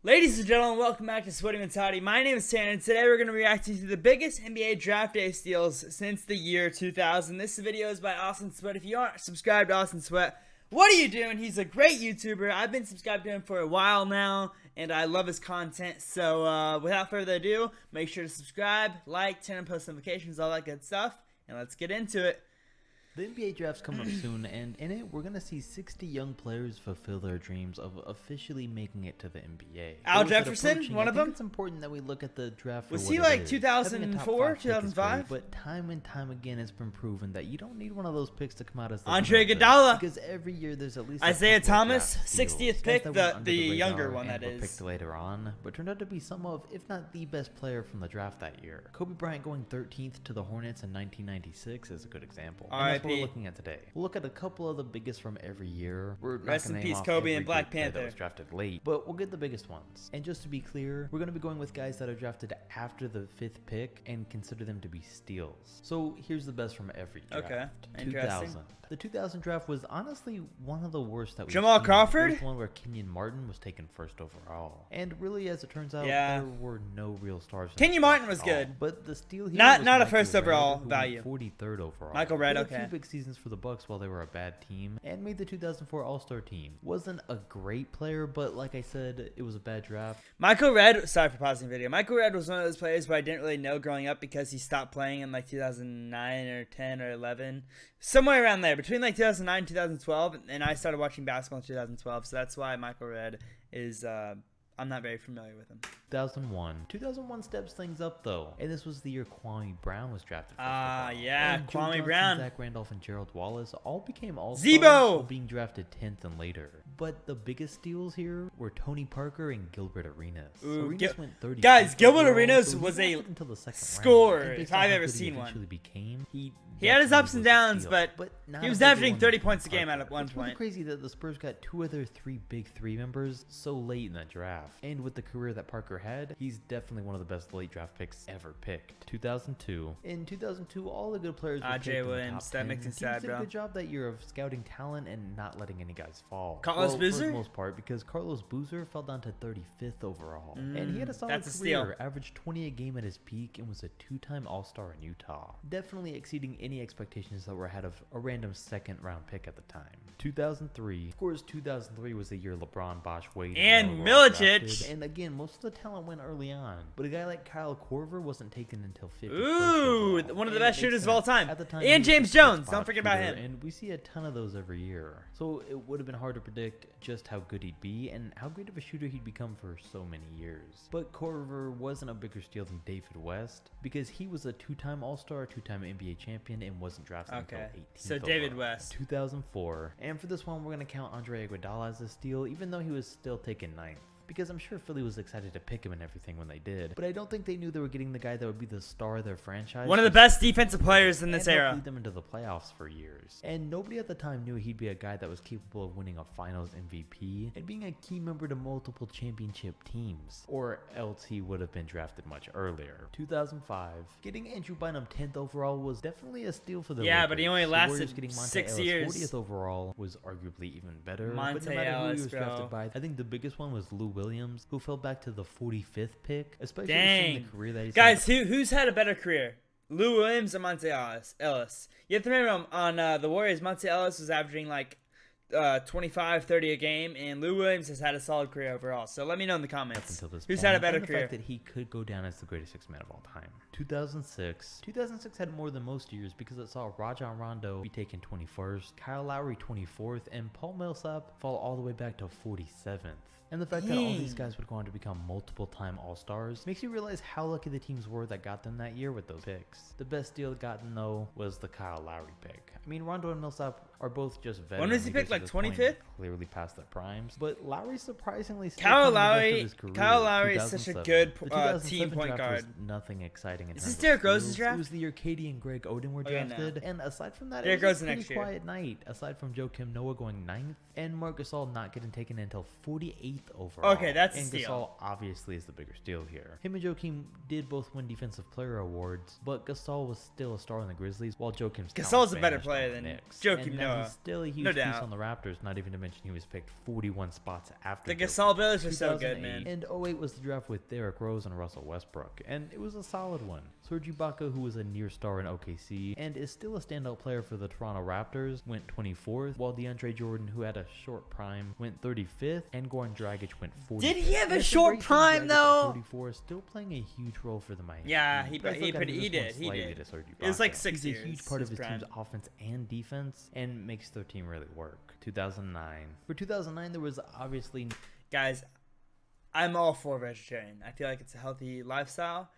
Ladies and gentlemen, welcome back to Sweaty Mentality. My name is Tanner, and today we're going to be reacting to the biggest NBA draft day steals since the year 2000. This video is by Austin Sweat. If you aren't subscribed to Austin Sweat, what are you doing? He's a great YouTuber. I've been subscribed to him for a while now, and I love his content. So without further ado, make sure to subscribe, like, turn on post notifications, all that good stuff, and let's get into it. The NBA draft's coming up soon, and in it, we're going to see 60 young players fulfill their dreams of officially making it to the NBA. Al Jefferson, one of them? It's important that we look at the draft. Was he like 2004, 2005? But time and time again, it's been proven that you don't need one of those picks to come out as the Andre Iguodala. because every year there's at least Isaiah Thomas, 60th steals. pick, Guys that went the under younger radar one that and were is. picked later on, but turned out to be some of, if not the best player from the draft that year. Kobe Bryant going 13th to the Hornets in 1996 is a good example. And that's what we're looking at today. We'll look at a couple of the biggest from every year. We're Rest in peace, Kobe and Black Panther. That was drafted late, but we'll get the biggest ones. And just to be clear, we're going to be going with guys that are drafted after the 5th pick and consider them to be steals. So here's the best from every draft. Okay, 2000. The 2000 draft was honestly one of the worst that we've Jamal seen. Crawford? It was one where Kenyon Martin was taken first overall. And really, as it turns out, Yeah. there were no real stars. Kenyon Martin was good. But the steal here Not was a Michael first Redd, overall who went value. 43rd overall. Michael Redd, He had okay. a few big seasons for the Bucks while they were a bad team, and made the 2004 All-Star team. Wasn't a great player, but like I said, it was a bad draft. Michael Redd, sorry for pausing the video. Michael Redd was one of those players who I didn't really know growing up because he stopped playing in like 2009 or 10 or 11. Somewhere around there, between like 2009 and 2012, and I started watching basketball in 2012, so that's why Michael Redd is, I'm not very familiar with him. 2001 steps things up though, and this was the year Kwame Brown was drafted first overall. Yeah, And Joe Kwame Johnson, Brown. Zach Randolph, and Gerald Wallace all became all-stars Zebo! while being drafted 10th and later. But the biggest steals here were Tony Parker and Gilbert Arenas. Ooh, Arenas went 30. guys, Gilbert overall, Arenas so he was a lasted until the second scorer, round. And if based on I've how ever good he seen one. eventually became, He had his ups and definitely downs, was a steal, but not he a was big averaging one 30 like points a game Parker. at one It's really point. crazy that the Spurs got two other three big three members so late in the draft. And with the career that Parker had, he's definitely one of the best late draft picks ever picked. 2002. In 2002, all the good players were picked Jay in the Williams, top that 10. makes me Teams sad, did a bro. good job that year of scouting talent and not letting any guys fall. Carlos For Boozer? the most part, because Carlos Boozer fell down to 35th overall. And he had a solid that's a career, steal. averaged 20 a game at his peak, and was a two-time All-Star in Utah. Definitely exceeding any expectations that were ahead of a random second-round pick at the time. 2003. Of course, 2003 was the year LeBron, Bosh, Wade, And Melo were all Milicic. drafted. And again, most of the talent went early on. But a guy like Kyle Korver wasn't taken until 50. Ooh, one of the best shooters of all time. At the time, And he was James a Jones, spot don't forget about shooter, him. And we see a ton of those every year. So it would have been hard to predict just how good he'd be and how great of a shooter he'd become for so many years. But Korver wasn't a bigger steal than David West because he was a two-time All-Star, two-time NBA champion, and wasn't drafted until 18th. So David overall. West. 2004. And for this one, we're going to count Andre Iguodala as a steal, even though he was still taken 9th. Because I'm sure Philly was excited to pick him and everything when they did. But I don't think they knew they were getting the guy that would be the star of their franchise. One of the best defensive players in this and help era. lead them into the playoffs for years. And nobody at the time knew he'd be a guy that was capable of winning a finals MVP and being a key member to multiple championship teams. Or else he would have been drafted much earlier. 2005. Getting Andrew Bynum 10th overall was definitely a steal for the Yeah, Lakers. but he only The lasted Warriors getting Monte 6 Ellis years. 40th overall was arguably even better. Monte but no matter who Ellis, he was bro. drafted by, I think the biggest one was Lou Williams, who fell back to the 45th pick, especially Dang. seeing the career that he's Guys, had. who's had a better career? Lou Williams or Monte Ellis? You have to remember on the Warriors, Monte Ellis was averaging like 25, 30 a game, and Lou Williams has had a solid career overall. So let me know in the comments Until this who's point, had a better and the career. fact that he could go down as the greatest six man of all time. 2006. 2006 had more than most years because it saw Rajon Rondo be taken 21st, Kyle Lowry 24th, and Paul Millsap fall all the way back to 47th. And the fact that all these guys would go on to become multiple-time All-Stars makes you realize how lucky the teams were that got them that year with those picks. The best deal gotten, though, was the Kyle Lowry pick. I mean, Rondo and Millsap are both just veterans. When was he picked, like 25th? Clearly past their primes. But Lowry surprisingly still Kyle coming the best of Lowry, his career. Kyle Lowry is such a 2007. good The team 2007 point draft was guard. nothing exciting in Is terms this of Derrick Rose's steals. draft? It was the year Katie and Greg Oden were Okay, no. drafted. And aside from that, Derrick it was Rose a next pretty year. quiet night. Aside from Joakim Noah going 9th and Marc Gasol not getting taken until 48th overall. Okay, that's a and steal. Gasol obviously is the bigger steal here. Him and Joakim did both win Defensive Player awards, but Gasol was still a star in the Grizzlies, while Joakim's Gasol's a better vanished player on the than Knicks. Joakim And now Noah. he's still a huge No piece doubt. on the Raptors, not even to mention he was picked 41 spots after. The Gasol brothers are so good, 2008 man. And 08 was the draft with Derrick Rose and Russell Westbrook, and it was a solid one. Serge Ibaka, who was a near star in OKC and is still a standout player for the Toronto Raptors, went 24th, while DeAndre Jordan, who had a short prime, went 35th, and Goran Dragic went 40th. Did he have a It's short great seeing prime, Dragic at though? 34, still playing a huge role for the Miami. Yeah, Heat. he But I still gotta give did. this one He slightly did. to Serge It was like Ibaka. 6 He's years. a huge part of his prime. team's offense and defense, and makes their team really work. 2009. For 2009, there was obviously Guys, I'm all for vegetarian. I feel like it's a healthy lifestyle.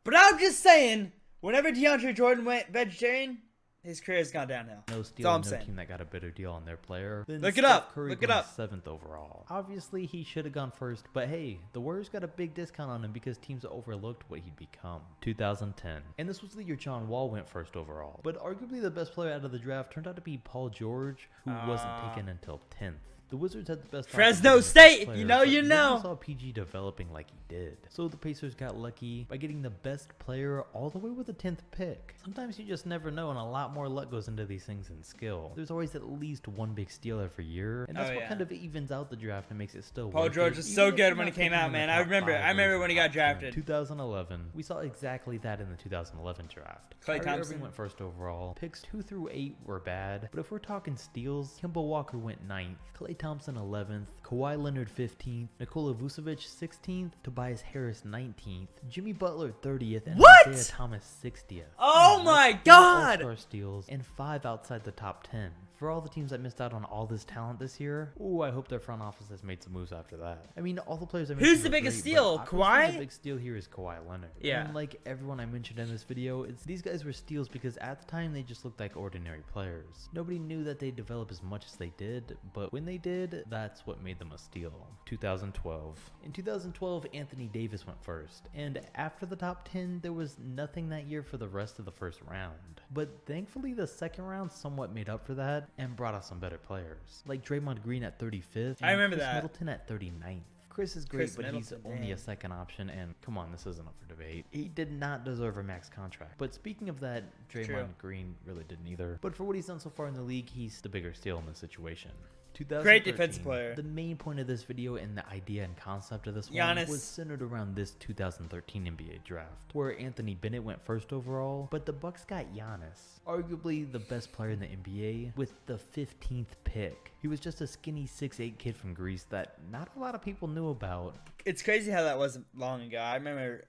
But I'm just saying, whenever DeAndre Jordan went vegetarian, his career's gone downhill. no That's steal, all no I'm saying. team that got a better deal on their player. Then Look it Steph up. Curry Look it going up. 7th overall. Obviously, he should have gone first, but hey, the Warriors got a big discount on him because teams overlooked what he'd become. 2010. And this was the year John Wall went first overall. But arguably the best player out of the draft turned out to be Paul George, who wasn't taken until 10th. The Wizards had the best Fresno offensive State, player, you know, but you we know. never saw PG developing like he did. So the Pacers got lucky by getting the best player all the way with the 10th pick. Sometimes you just never know, and a lot more luck goes into these things than skill. There's always at least one big steal every year, and that's Oh, what yeah. kind of evens out the draft and makes it still Paul worth George it, was even so if good you're when not he came picking out, in the man. top I remember 5 or when he top got 10. drafted. 2011. We saw exactly that in the 2011 draft. Klay Kyrie Thompson. Irving went first overall. Picks 2 through 8 were bad, but if we're talking steals, Kemba Walker went 9th, Klay Thompson 11th, Kawhi Leonard 15th, Nikola Vucevic 16th, Tobias Harris 19th, Jimmy Butler 30th, and What? Isaiah Thomas 60th. Oh And my that's 4 God! All-star steals and 5 outside the top 10. For all the teams that missed out on all this talent this year, ooh, I hope their front office has made some moves after that. I mean, all the players I mentioned Who's the were biggest great, steal? but obviously Kawhi? The big steal here is Kawhi Leonard. Yeah. And like everyone I mentioned in this video, these guys were steals because at the time they just looked like ordinary players. Nobody knew that they'd develop as much as they did, but when they did, that's what made them a steal. 2012. In 2012, Anthony Davis went first, and after the top 10, there was nothing that year for the rest of the first round. But thankfully, the second round somewhat made up for that and brought us some better players, like Draymond Green at 35th. I remember Chris that. Middleton at 39th. Chris is great, Chris but he's Middleton, only a dang. second option, and come on, this isn't up for debate. He did not deserve a max contract. But speaking of that, Draymond True. Green really didn't either. But for what he's done so far in the league, he's the bigger steal in this situation. Great defensive player. The main point of this video and the idea and concept of this Giannis. one was centered around this 2013 NBA draft, where Anthony Bennett went first overall, but the Bucks got Giannis, arguably the best player in the NBA, with the 15th pick. He was just a skinny 6'8" kid from Greece that not a lot of people knew about. It's crazy how that wasn't long ago. I remember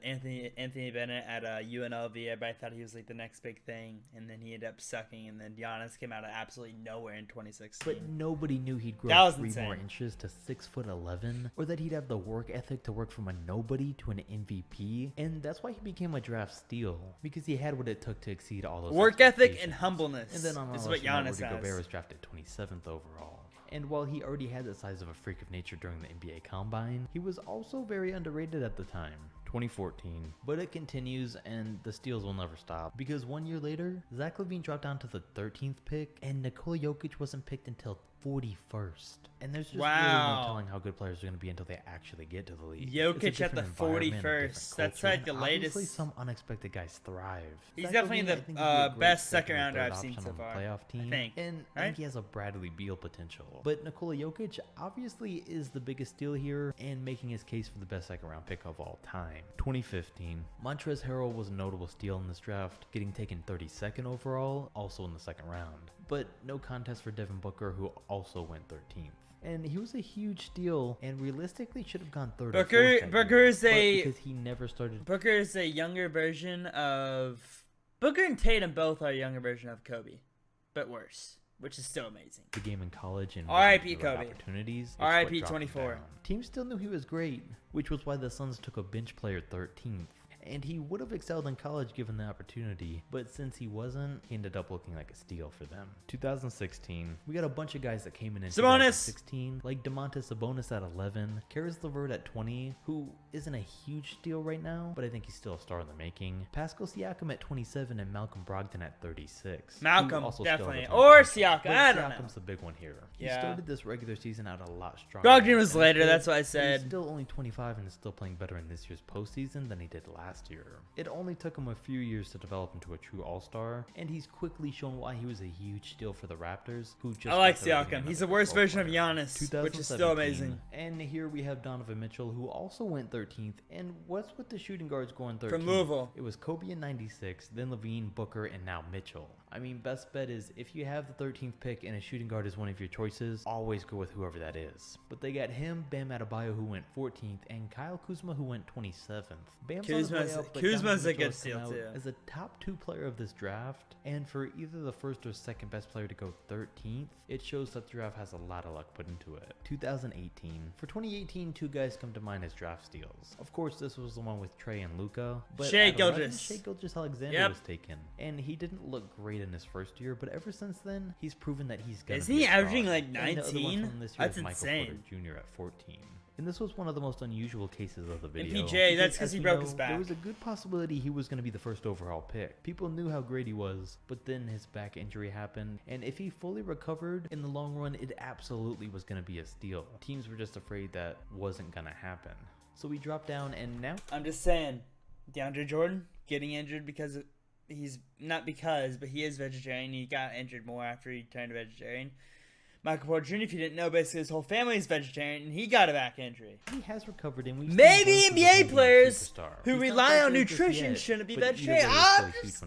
Anthony Bennett at UNLV. Everybody thought he was like the next big thing, and then he ended up sucking. And then Giannis came out of absolutely nowhere in 2016. But nobody knew he'd That grow was 3 more insane. inches to 6'11", or that he'd have the work ethic to work from a nobody to an MVP. And that's why he became a draft steal, because he had what it took to exceed all those Work ethic and expectations. humbleness And then on is a what lesser note, Giannis Rudy Gobert has. was drafted 27th overall. And while he already had the size of a freak of nature during the NBA Combine, he was also very underrated at the time. 2014. But it continues, and the steals will never stop, because 1 year later, Zach LaVine dropped down to the 13th pick, and Nikola Jokic wasn't picked until 41st. And there's just really Wow. no telling how good players are going to be until they actually get to the league. Jokic It's a at the different environment, a 41st. different That's culture, like the and obviously latest- some unexpected guys thrive. He's Zach definitely LaVine, the, I think, would be a great best second or second rounder third I've seen option so on the far, playoff team. I think, And I right? think he has a Bradley Beal potential. But Nikola Jokic obviously is the biggest steal here and making his case for the best second round pick of all time. 2015. Montrezl Harrell was a notable steal in this draft, getting taken 32nd overall, also in the second round. But no contest for Devin Booker, who also went 13th. And he was a huge steal, and realistically should have gone third. or fourth that year. Booker's But a- because he never started. Booker is a younger version of Booker and Tatum. Both are a younger version of Kobe, but worse, which is still amazing. The game in college and R.I.P. wasn't the right Kobe. opportunities. It's R.I.P. what dropped him 24. down. Teams still knew he was great, which was why the Suns took a bench player 13th. And he would have excelled in college given the opportunity, but since he wasn't, he ended up looking like a steal for them. 2016, we got a bunch of guys that came in Sabonis! 2016, like DeMontis Sabonis at 11, Karis LeVert at 20, who isn't a huge steal right now, but I think he's still a star in the making. Pascal Siakam at 27 and Malcolm Brogdon at 36. who Malcolm, also still definitely. has a ton of Or potential. Siakam, But I don't know. Siakam's the big one here. He Yeah. started this regular season out a lot stronger. Brogdon was than later, he did, that's what I but he's said. still only 25 and is still playing better in this year's postseason than he did last last year. It only took him a few years to develop into a true all-star, and he's quickly shown why he was a huge steal for the Raptors, who just I like Siakam. He's the worst version of Giannis, which is still amazing. And here we have Donovan Mitchell, who also went 13th. And what's with the shooting guards going 13th? From Louisville. It was Kobe in 96, then Levine, Booker, and now Mitchell. I mean, best bet is if you have the 13th pick and a shooting guard is one of your choices, always go with whoever that is. But they got him, Bam Adebayo, who went 14th, and Kyle Kuzma, who went 27th. Kuzma's a good steal too. As a top 2 player of this draft, and for either the first or second best player to go 13th, it shows that the draft has a lot of luck put into it. 2018. For 2018, 2 guys come to mind as draft steals. Of course, this was the one with Trey and Luka, but Shai Gilgeous-Alexander was taken, and he didn't look great in his first year, but ever since then, he's proven that he's gonna Isn't he averaging like 19? That's Michael insane. Porter Jr. at 14. And this was one of the most unusual cases of the video. And PJ, that's because he broke his back. There was a good possibility he was going to be the first overall pick. People knew how great he was, but then his back injury happened, and if he fully recovered, in the long run, it absolutely was going to be a steal. Teams were just afraid that wasn't going to happen. So we dropped down, and now... I'm just saying, DeAndre Jordan getting injured because he's... Not because, but he is vegetarian. He got injured more after he turned vegetarian. Michael Porter Jr., if you didn't know, basically his whole family is vegetarian, and he got a back injury. He has recovered, and maybe NBA players who rely on nutrition shouldn't be vegetarian. I'm just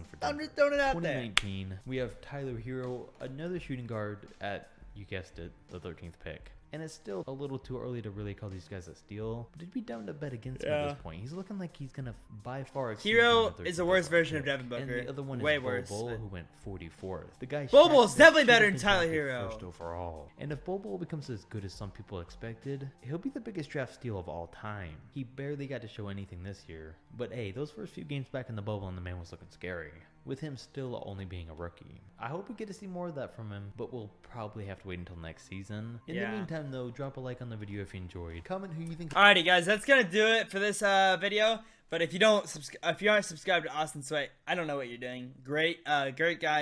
throwing it out there. 2019, we have Tyler Hero, another shooting guard at, you guessed it, the 13th pick. And it's still a little too early to really call these guys a steal. But it'd be down to bet against him at this point. He's looking like he's going to by far exceed Hero is the worst version of Devin Booker. And the other one way is worse, Bol Bol, who went 44th. The guy Bol Bol's definitely better than Tyler Hero. First overall. And if Bol Bol becomes as good as some people expected, he'll be the biggest draft steal of all time. He barely got to show anything this year. But hey, those first few games back in the bubble and the man was looking scary, with him still only being a rookie. I hope we get to see more of that from him, but we'll probably have to wait until next season. In the meantime though, drop a like on the video if you enjoyed. Comment who you think. Alrighty guys, that's gonna do it for this video. But if you aren't subscribed to Austin Sweat, I don't know what you're doing. Great guy,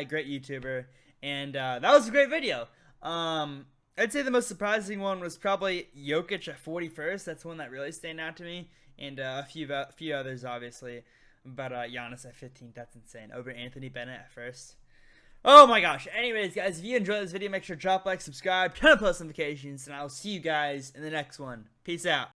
great YouTuber, and that was a great video. I'd say the most surprising one was probably Jokic at 41st. That's one that really stand out to me, and a few others obviously. But Giannis at 15th, that's insane. Over Anthony Bennett at first. Oh my gosh. Anyways, guys, if you enjoyed this video, make sure to drop a like, subscribe, turn on post notifications, and I'll see you guys in the next one. Peace out.